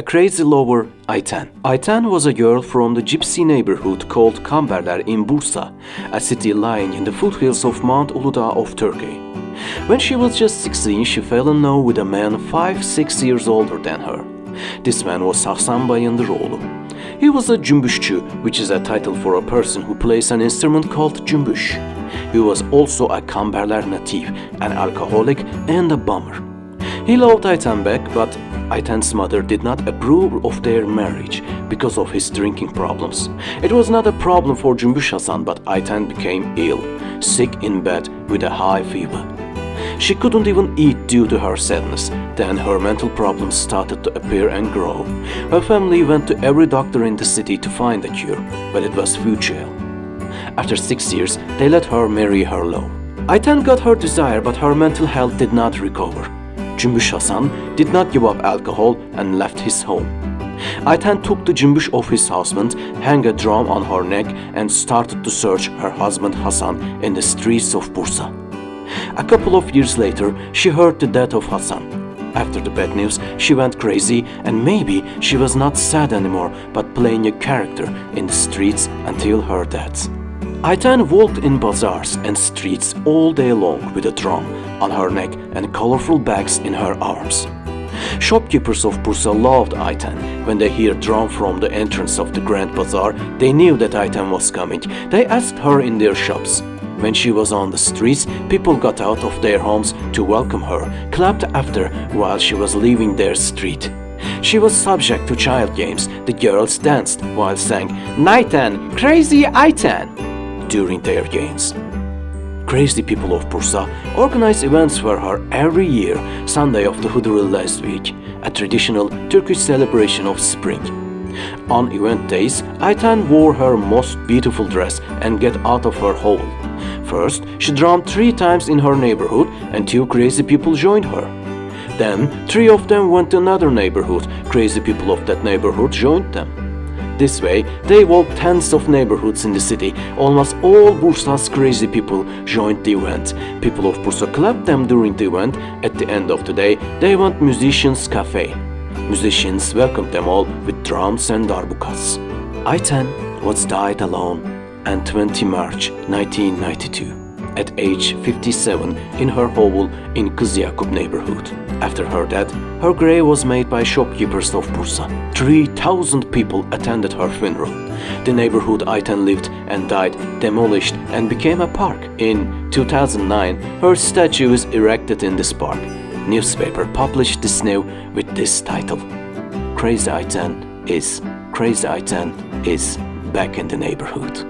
A crazy lover, Ayten. Ayten was a girl from the Gypsy neighborhood called Kamberler in Bursa, a city lying in the foothills of Mount Uludağ of Turkey. When she was just 16, she fell in love with a man 5-6 years older than her. This man was Hasan Bayındıroğlu. He was a cümbüşçü, which is a title for a person who plays an instrument called cümbüş. He was also a Kamberler native, an alcoholic and a bummer. He loved Ayten back, but Ayten's mother did not approve of their marriage because of his drinking problems. It was not a problem for Cümbüş Hasan, but Ayten became ill, sick in bed with a high fever. She couldn't even eat due to her sadness. Then her mental problems started to appear and grow. Her family went to every doctor in the city to find a cure, but it was futile. After 6 years, they let her marry her love. Ayten got her desire, but her mental health did not recover. Cümbüş Hasan did not give up alcohol and left his home. Ayten took the cümbüş of his husband, hung a drum on her neck and started to search her husband Hasan in the streets of Bursa. A couple of years later, she heard the death of Hasan. After the bad news, she went crazy, and maybe she was not sad anymore but playing a character in the streets until her death. Ayten walked in bazaars and streets all day long with a drum on her neck and colorful bags in her arms. Shopkeepers of Bursa loved Ayten. When they hear drum from the entrance of the Grand Bazaar, they knew that Ayten was coming. They asked her in their shops. When she was on the streets, people got out of their homes to welcome her, clapped after while she was leaving their street. She was subject to child games. The girls danced while sang "Ayten, crazy Ayten" during their games. Crazy people of Bursa organize events for her every year, Sunday of the Hıdırlı last week, a traditional Turkish celebration of spring. On event days, Ayten wore her most beautiful dress and get out of her hole. First, she drummed 3 times in her neighborhood and 2 crazy people joined her. Then, 3 of them went to another neighborhood. Crazy people of that neighborhood joined them. This way, they walked tens of neighborhoods in the city. Almost all Bursa's crazy people joined the event. People of Bursa clapped them during the event. At the end of the day, they went musicians' cafe. Musicians welcomed them all with drums and darbukas. Ayten was died alone on 20 March 1992 at age 57 in her hovel in Kızılkup neighborhood. After her death, her grave was made by shopkeepers of Bursa. 3,000 people attended her funeral. The neighborhood Ayten lived and died demolished and became a park. In 2009, her statue is erected in this park. Newspaper published this news with this title: Crazy Ayten is back in the neighborhood.